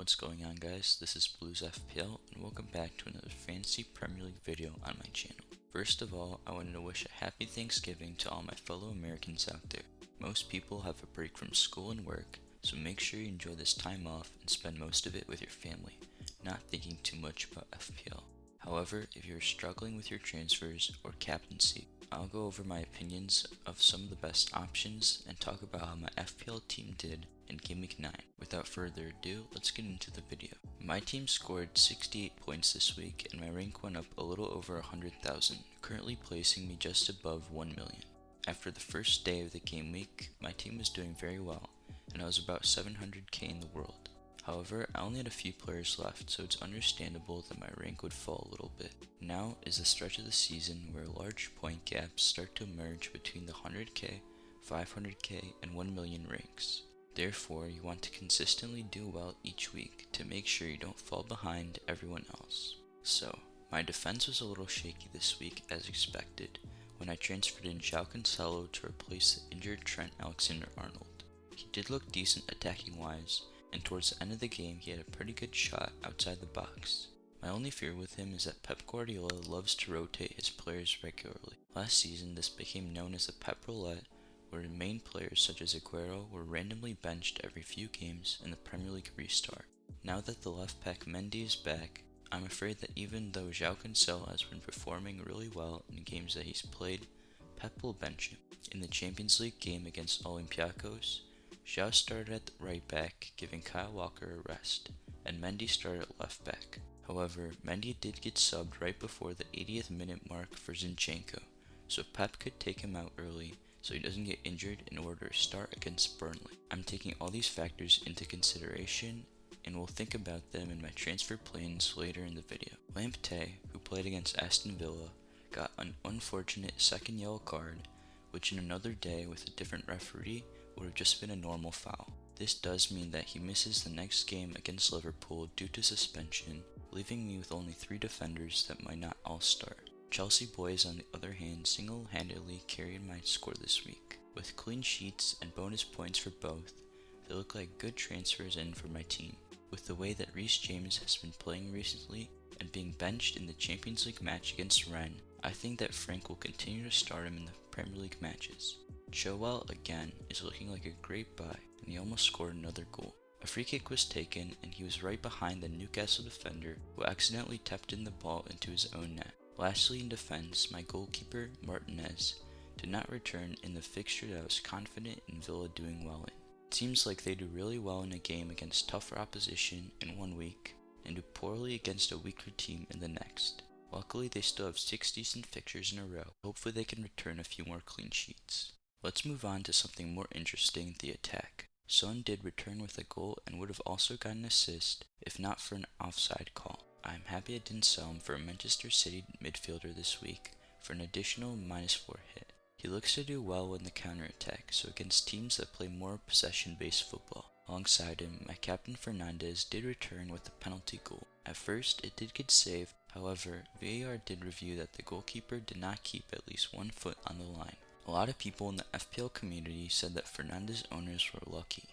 What's going on, guys? This is bluesfpl and welcome back to another fantasy Premier League video on my channel. First of all, I wanted to wish a happy Thanksgiving to all my fellow Americans out there. Most people have a break from school and work, so make sure you enjoy this time off and spend most of it with your family, not thinking too much about FPL. However, if you're struggling with your transfers or captaincy, I'll go over my opinions of some of the best options and talk about how my FPL team did in GameWeek 9. Without further ado, let's get into the video. My team scored 68 points this week and my rank went up a little over 100,000, currently placing me just above 1 million. After the first day of the game week, my team was doing very well and I was about 700k in the world. However, I only had a few players left, so it's understandable that my rank would fall a little bit. Now is the stretch of the season where large point gaps start to emerge between the 100k, 500k, and 1 million ranks. Therefore, you want to consistently do well each week to make sure you don't fall behind everyone else. So, my defense was a little shaky this week as expected when I transferred in GW10 to replace the injured Trent Alexander-Arnold. He did look decent attacking wise, and towards the end of the game he had a pretty good shot outside the box. My only fear with him is that Pep Guardiola loves to rotate his players regularly. Last season this became known as the Pep Roulette, where the main players such as Aguero were randomly benched every few games in the Premier League restart. Now that the left back Mendy is back, I'm afraid that even though João Cancelo has been performing really well in games that he's played, Pep will bench him. In the Champions League game against Olympiacos, João started at the right back, giving Kyle Walker a rest, and Mendy started at left back. However, Mendy did get subbed right before the 80th minute mark for Zinchenko, so Pep could take him out early so he doesn't get injured in order to start against Burnley. I'm taking all these factors into consideration and will think about them in my transfer plans later in the video. Lamptey, who played against Aston Villa, got an unfortunate second yellow card, which in another day with a different referee would have just been a normal foul. This does mean that he misses the next game against Liverpool due to suspension, leaving me with only 3 defenders that might not all start. Chelsea boys on the other hand single-handedly carried my score this week. With clean sheets and bonus points for both, they look like good transfers in for my team. With the way that Reece James has been playing recently and being benched in the Champions League match against Rennes, I think that Frank will continue to start him in the Premier League matches. Chilwell again is looking like a great buy and he almost scored another goal. A free kick was taken and he was right behind the Newcastle defender who accidentally tapped in the ball into his own net. Lastly, in defense, my goalkeeper Martinez did not return in the fixture that I was confident in Villa doing well in. It seems like they do really well in a game against tougher opposition in one week and do poorly against a weaker team in the next. Luckily, they still have 6 decent fixtures in a row. Hopefully they can return a few more clean sheets. Let's move on to something more interesting, the attack. Son did return with a goal and would have also gotten an assist if not for an offside call. I'm happy I didn't sell him for a Manchester City midfielder this week for an additional -4 hit. He looks to do well in the counter-attack, so against teams that play more possession-based football. Alongside him, my captain Fernandes did return with a penalty goal. At first, it did get saved, however, VAR did review that the goalkeeper did not keep at least 1 foot on the line. A lot of people in the FPL community said that Fernandes owners were lucky,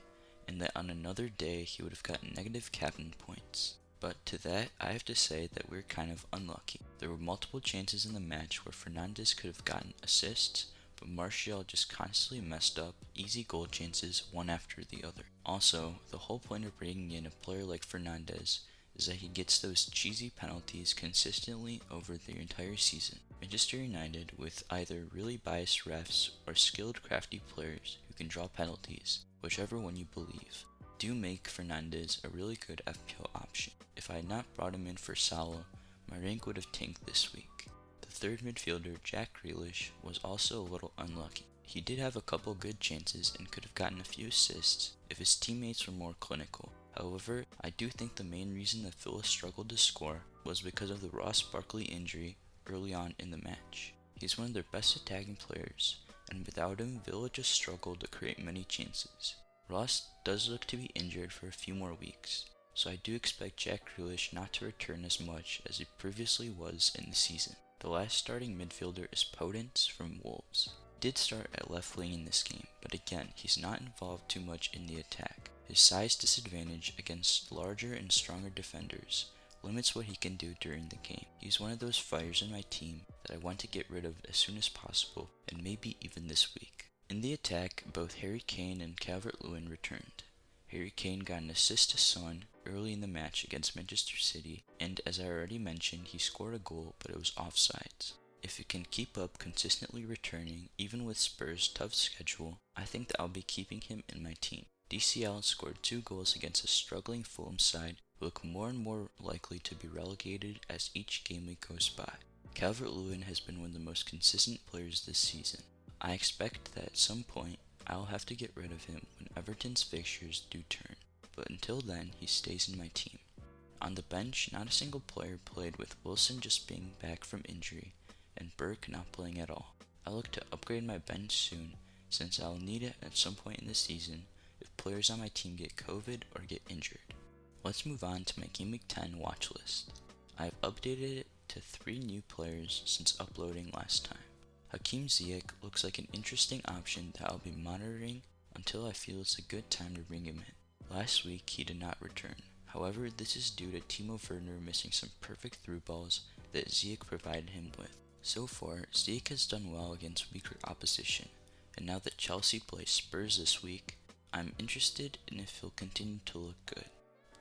and that on another day he would have gotten negative captain points. But to that, I have to say that we're kind of unlucky. There were multiple chances in the match where Fernandes could have gotten assists, but Martial just constantly messed up easy goal chances one after the other. Also, the whole point of bringing in a player like Fernandes is that he gets those cheesy penalties consistently over the entire season. Manchester United, with either really biased refs or skilled crafty players who can draw penalties, whichever one you believe, do make Fernandes a really good FPL option. If I had not brought him in for Salah, my rank would have tanked this week. The third midfielder, Jack Grealish, was also a little unlucky. He did have a couple good chances and could have gotten a few assists if his teammates were more clinical. However, I do think the main reason that Villa struggled to score was because of the Ross Barkley injury early on in the match. He's one of their best attacking players, and without him, Villa just struggled to create many chances. Ross does look to be injured for a few more weeks, so I do expect Jack Grealish not to return as much as he previously was in the season. The last starting midfielder is Podence from Wolves. He did start at left wing in this game, but again, he's not involved too much in the attack. His size disadvantage against larger and stronger defenders limits what he can do during the game. He's one of those fighters in my team that I want to get rid of as soon as possible, and maybe even this week. In the attack, both Harry Kane and Calvert-Lewin returned. Harry Kane got an assist to Son early in the match against Manchester City, and as I already mentioned, he scored a goal, but it was offsides. If he can keep up consistently returning, even with Spurs' tough schedule, I think that I'll be keeping him in my team. DCL scored 2 goals against a struggling Fulham side who look more and more likely to be relegated as each game week goes by. Calvert-Lewin has been one of the most consistent players this season. I expect that at some point, I'll have to get rid of him when Everton's fixtures do turn, but until then, he stays in my team. On the bench, not a single player played, with Wilson just being back from injury and Burke not playing at all. I look to upgrade my bench soon, since I'll need it at some point in the season if players on my team get COVID or get injured. Let's move on to my GameWeek 10 watch list. I've updated it to 3 new players since uploading last time. Hakim Ziyech looks like an interesting option that I'll be monitoring until I feel it's a good time to bring him in. Last week he did not return. However, this is due to Timo Werner missing some perfect through balls that Ziyech provided him with. So far, Ziyech has done well against weaker opposition, and now that Chelsea plays Spurs this week, I'm interested in if he'll continue to look good.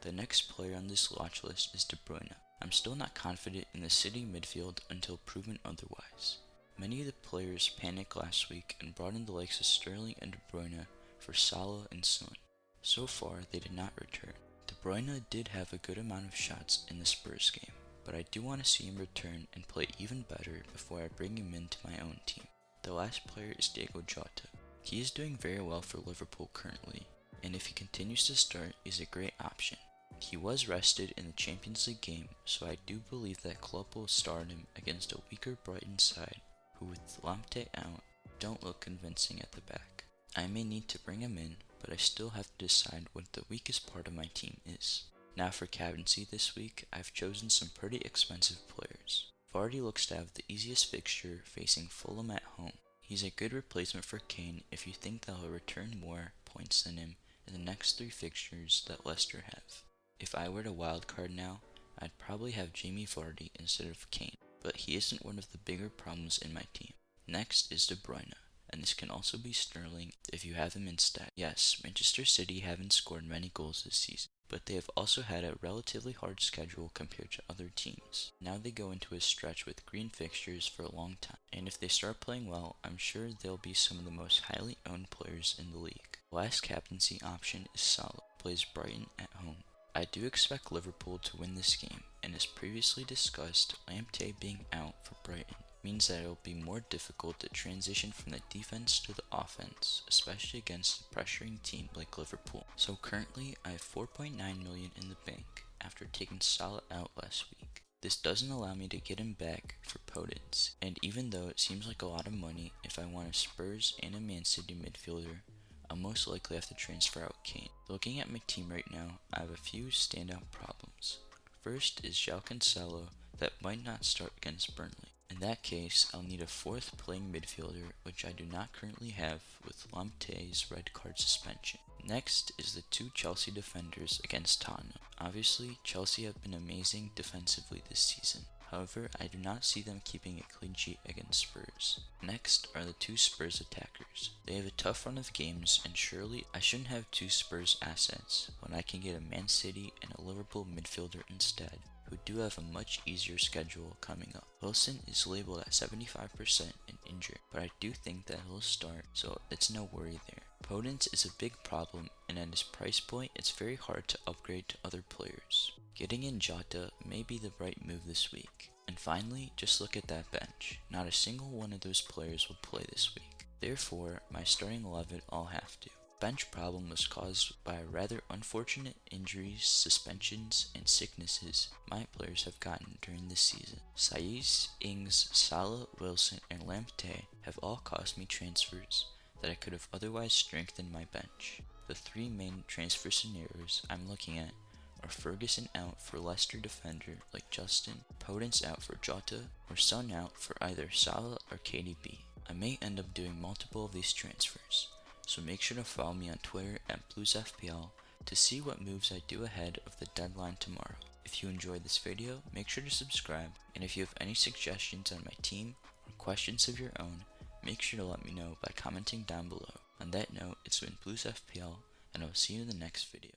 The next player on this watch list is De Bruyne. I'm still not confident in the City midfield until proven otherwise. Many of the players panicked last week and brought in the likes of Sterling and De Bruyne for Salah and Son. So far, they did not return. De Bruyne did have a good amount of shots in the Spurs game, but I do want to see him return and play even better before I bring him into my own team. The last player is Diogo Jota. He is doing very well for Liverpool currently, and if he continues to start, is a great option. He was rested in the Champions League game, so I do believe that Klopp will start him against a weaker Brighton side, who with Lamptey out, don't look convincing at the back. I may need to bring him in, but I still have to decide what the weakest part of my team is. Now for captaincy this week, I've chosen some pretty expensive players. Vardy looks to have the easiest fixture facing Fulham at home. He's a good replacement for Kane if you think that he'll return more points than him in the next 3 fixtures that Leicester have. If I were to wildcard now, I'd probably have Jamie Vardy instead of Kane, but he isn't one of the bigger problems in my team. Next is De Bruyne, and this can also be Sterling if you have him instead. Yes, Manchester City haven't scored many goals this season, but they have also had a relatively hard schedule compared to other teams. Now they go into a stretch with green fixtures for a long time, and if they start playing well, I'm sure they'll be some of the most highly owned players in the league. The last captaincy option is Salah, plays Brighton at home. I do expect Liverpool to win this game, and as previously discussed, Lamptey being out for Brighton means that it will be more difficult to transition from the defense to the offense, especially against a pressuring team like Liverpool. So currently, I have 4.9 million in the bank after taking Salah out last week. This doesn't allow me to get him back for Podence, and even though it seems like a lot of money, if I want a Spurs and a Man City midfielder, I'll most likely have to transfer out Kane. Looking at my team right now, I have a few standout problems. First is João Cancelo that might not start against Burnley. In that case, I'll need a 4th playing midfielder, which I do not currently have with Lamptey's red card suspension. Next is the 2 Chelsea defenders against Tottenham. Obviously, Chelsea have been amazing defensively this season. However, I do not see them keeping a clean sheet against Spurs. Next are the 2 Spurs attackers. They have a tough run of games, and surely I shouldn't have 2 Spurs assets when I can get a Man City and a Liverpool midfielder instead, who do have a much easier schedule coming up. Wilson is labeled at 75% and injured, but I do think that he'll start, so it's no worry there. Podence is a big problem, and at his price point, it's very hard to upgrade to other players. Getting in Jota may be the right move this week. And finally, just look at that bench. Not a single one of those players will play this week. Therefore, my starting 11 all have to. Bench problem was caused by a rather unfortunate injuries, suspensions, and sicknesses my players have gotten during this season. Saiz, Ings, Salah, Wilson, and Lamptey have all cost me transfers that I could have otherwise strengthened my bench. The 3 main transfer scenarios I'm looking at are Ferguson out for Leicester defender like Justin, Podence out for Jota, or Son out for either Salah or KDB. I may end up doing multiple of these transfers, so make sure to follow me on Twitter at bluesfpl to see what moves I do ahead of the deadline tomorrow. If you enjoyed this video, make sure to subscribe, and if you have any suggestions on my team or questions of your own, make sure to let me know by commenting down below. On that note, it's been bluesfpl, and I will see you in the next video.